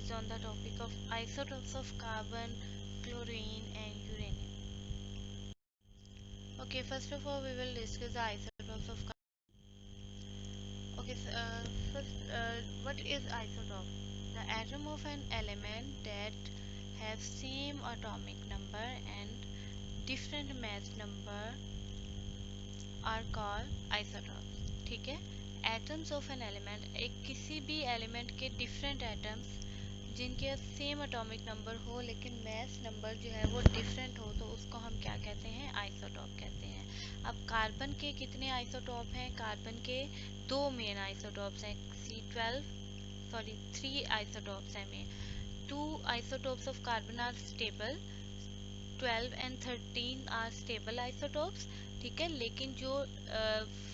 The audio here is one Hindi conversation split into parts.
is on the topic of isotopes of carbon, chlorine and uranium. Okay, first of all we will discuss the isotopes of carbon. Okay, so, first, what is isotope? The atom of an element that have same atomic number and different mass number are called isotopes. ठीक है, atoms of an element, एक किसी भी element के different atoms जिनके सेम एटॉमिक नंबर हो लेकिन मैस नंबर जो है वो डिफरेंट हो, तो उसको हम क्या कहते हैं? आइसोटॉप कहते हैं। अब कार्बन के कितने आइसोटॉप हैं? कार्बन के दो मेन आइसोटॉप्स हैं, थ्री आइसोटॉप्स हैं में। Two isotopes of carbon are stable, 12 and 13 are stable isotopes, ठीक है। लेकिन जो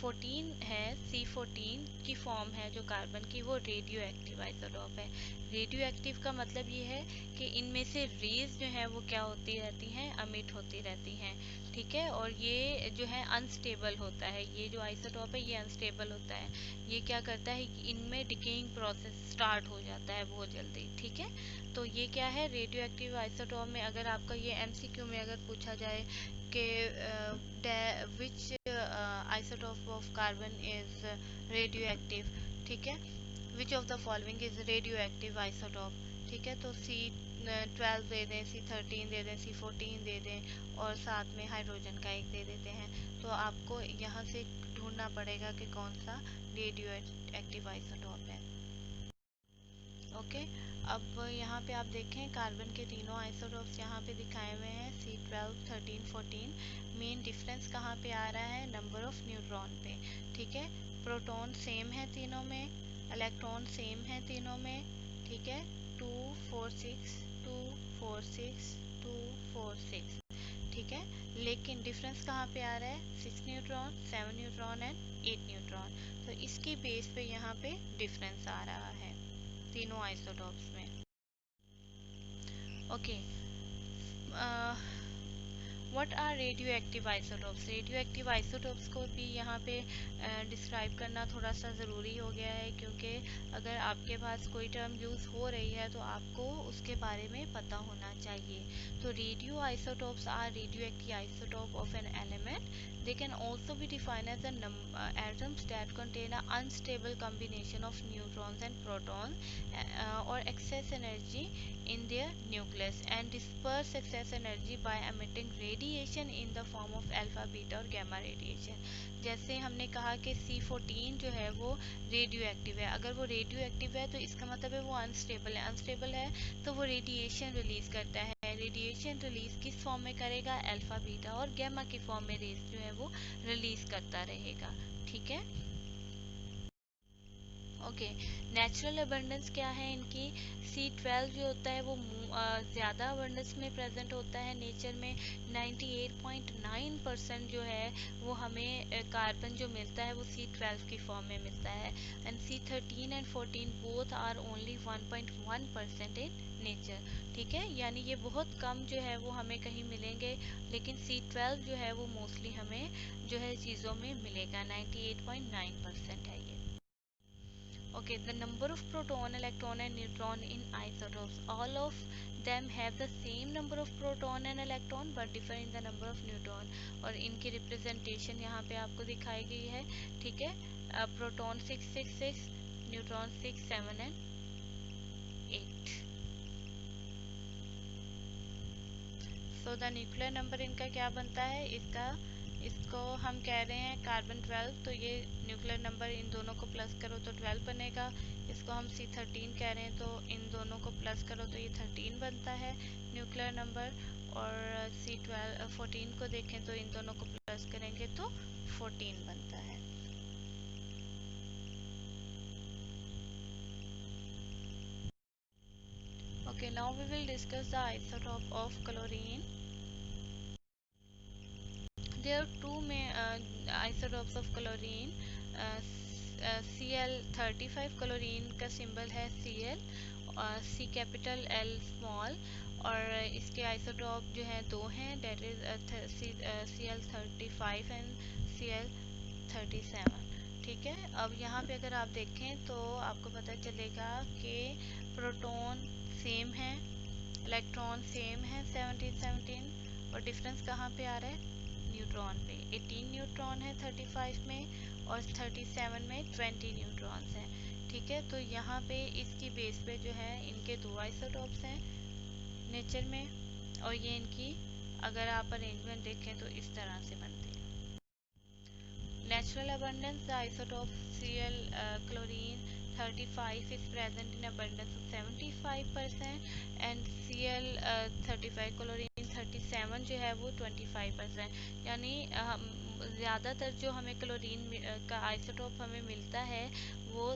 14 है, C14 की फॉर्म है जो कार्बन की, वो रेडियो एक्टिव आइसोटॉप है। रेडियो एक्टिव का मतलब ये है कि इनमें से रेज जो है वो क्या होती रहती हैं? अमिट होती रहती हैं, ठीक है। और ये जो है अनस्टेबल होता है, ये जो आइसोटॉप है ये अनस्टेबल होता है। ये क्या करता है? इनमें डिकेइंग प्रोसेस स्टार्ट हो जाता है बहुत जल्दी, ठीक है। तो ये क्या है? रेडियो एक्टिव आइसोटॉप में अगर आपका ये MCQ में अगर पूछा जाए कि which isotope of carbon is radioactive, ठीक है, which of the following is radioactive isotope, ठीक है, तो C12 दे दें, C13 दे दें, C14 दे दें और साथ में हाइड्रोजन का एक दे देते हैं। तो आपको यहाँ से ढूंढना पड़ेगा कि कौन सा रेडियो एक्टिव आइसोटॉप है। ओके, अब यहाँ पे आप देखें कार्बन के तीनों आइसोटॉप्स यहाँ पे दिखाए हुए हैं, C12, 13, 14। मेन डिफरेंस कहाँ पे आ रहा है? नंबर ऑफ न्यूट्रॉन पे, ठीक है। प्रोटॉन सेम है तीनों में, इलेक्ट्रॉन सेम है तीनों में, ठीक है, 2 4 6 2 4 6 2 4 6, ठीक है। लेकिन डिफरेंस कहाँ पे आ रहा है? 6 न्यूट्रॉन, 7 न्यूट्रॉन एंड 8 न्यूट्रॉन। तो इसकी बेस पे यहाँ पे डिफरेंस आ रहा है तीनों आइसोटॉप्स में। Okay, what are radioactive isotopes? Radioactive isotopes को भी यहाँ पे डिस्क्राइब करना थोड़ा सा ज़रूरी हो गया है, क्योंकि अगर आपके पास कोई टर्म यूज़ हो रही है तो आपको उसके बारे में पता होना चाहिए। तो radioisotopes are radioactive isotope of an element. They can also be defined as the atoms that contain an unstable combination of neutrons and protons or excess energy in their nucleus and disperse excess energy by emitting radiation in the form of alpha, beta और gamma radiation. जैसे हमने कहा कि C14 जो है वो रेडियो एक्टिव है। अगर वो रेडियो एक्टिव है तो इसका मतलब है वो अनस्टेबल है। अनस्टेबल है तो वो रेडिएशन रिलीज करता है। रेडिएशन रिलीज किस फॉर्म में करेगा? अल्फा, बीटा और गैमा की फॉर्म में रेज जो है वो रिलीज करता रहेगा, ठीक है। ओके, नेचुरल अबंडेंस क्या है इनकी? C12 जो होता है वो ज़्यादा अबंडेंस में प्रेजेंट होता है नेचर में। 98.9% जो है वो हमें कार्बन जो मिलता है वो C12 की फॉर्म में मिलता है। And C13 and 14 both are only 1.1% in nature, ठीक है। यानी ये बहुत कम जो है वो हमें कहीं मिलेंगे, लेकिन C12 जो है वो मोस्टली हमें जो है चीज़ों में मिलेगा। 98.9% है ये। Okay, the number of proton, electron and neutron in isotopes, all of them have the same number of proton and electron but differ in the number of neutron. और इनकी रिप्रेजेंटेशन यहाँ पे आपको दिखाई गई है, ठीक है। Proton 666, neutron 6, 7 and 8। So the nuclear number इनका क्या बनता है? इसको हम कह रहे हैं कार्बन 12, तो ये न्यूक्लियर नंबर इन दोनों को प्लस करो तो 12 बनेगा। इसको हम C13 कह रहे हैं तो इन दोनों को प्लस करो तो ये 13 बनता है न्यूक्लियर नंबर। और C14 को देखें तो इन दोनों को प्लस करेंगे तो 14 बनता है। Okay, now we will discuss the isotope of chlorine. There are two main isotopes of chlorine. Cl35 chlorine का सिंबल है Cl और C कैपिटल L स्मॉल, और इसके आइसोटॉप जो हैं दो हैं, date is Cl35 and Cl37, ठीक है। अब यहाँ पे अगर आप देखें तो आपको पता चलेगा कि प्रोटॉन सेम है, इलेक्ट्रॉन सेम है 17 और डिफरेंस कहाँ पे आ रहा है, न्यूट्रॉन पे। 18 न्यूट्रॉन है 35 में और 37 में 20 न्यूट्रॉन्स हैं। ठीक है, तो यहाँ पे इसकी बेस पे जो है इनके दो आइसोटॉप्स हैं नेचर में, और ये इनकी अगर आप अरेंजमेंट देखें तो इस तरह से बनते हैं। Natural abundance, the isotope Cl chlorine 35 is present in abundance of 75% and Cl 35 chlorine 37 जो है वो 25%, यानी ज़्यादातर जो हमें क्लोरीन का आइसोटोप हमें मिलता है वो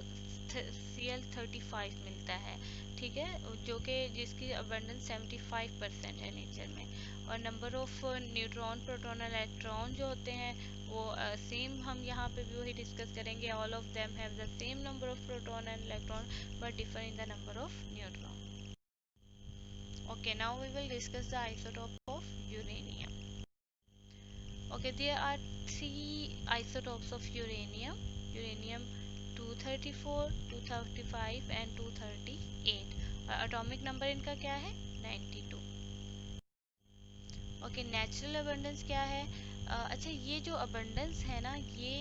Cl35 मिलता है। ठीक है, जो कि जिसकी अबंडेंस 75% है नेचर में। और number of neutron proton electron जो होते हैं वो सेम हम यहाँ पे भी वही डिस्कस करेंगे। All of them have the same number of proton and electron but differ in the number of neutron. Okay, now we will discuss the isotope of uranium. Okay, there are 3 isotopes of uranium, uranium 234, 235 and 238। Atomic number इनका क्या है, 92। ओके, नेचुरल अबंडेंस क्या है? अच्छा, ये जो अबंडेंस है ना, ये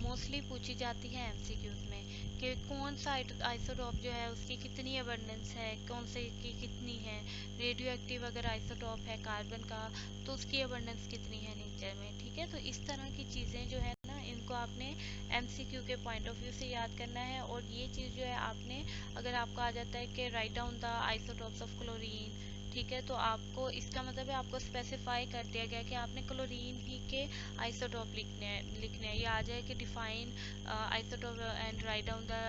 मोस्टली पूछी जाती है एमसीक्यूज में कि कौन सा आइसोटॉप जो है उसकी कितनी अबंडेंस है, कौन से की कितनी है। रेडियो एक्टिव अगर आइसोटॉप है कार्बन का तो उसकी अबंडेंस कितनी है नेचर में। ठीक है, तो इस तरह की चीज़ें जो है ना, इनको आपने एमसीक्यू के पॉइंट ऑफ व्यू से याद करना है। और ये चीज़ जो है आपने, अगर आपको आ जाता है कि write down the isotopes of chlorine, ठीक है, तो आपको इसका मतलब है आपको स्पेसिफाई कर दिया गया कि आपने क्लोरीन ही के आइसोटॉप लिखने हैं। ये आ जाए कि define isotope and write down the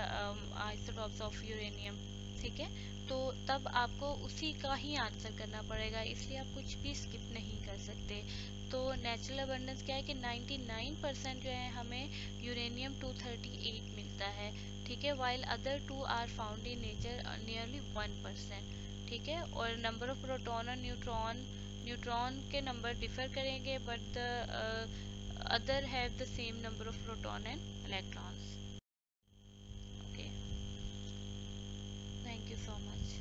isotopes of uranium. ठीक है, तो तब आपको उसी का ही आंसर करना पड़ेगा, इसलिए आप कुछ भी स्किप नहीं कर सकते। तो नेचुरल अबंडेंस क्या है कि 99% जो है हमें यूरेनियम 238 मिलता है। ठीक है, while other two are found in nature nearly 1%। ठीक है, और नंबर ऑफ प्रोटॉन और न्यूट्रॉन के नंबर डिफर करेंगे but the other have the same number of proton and electrons. Okay, thank you so much.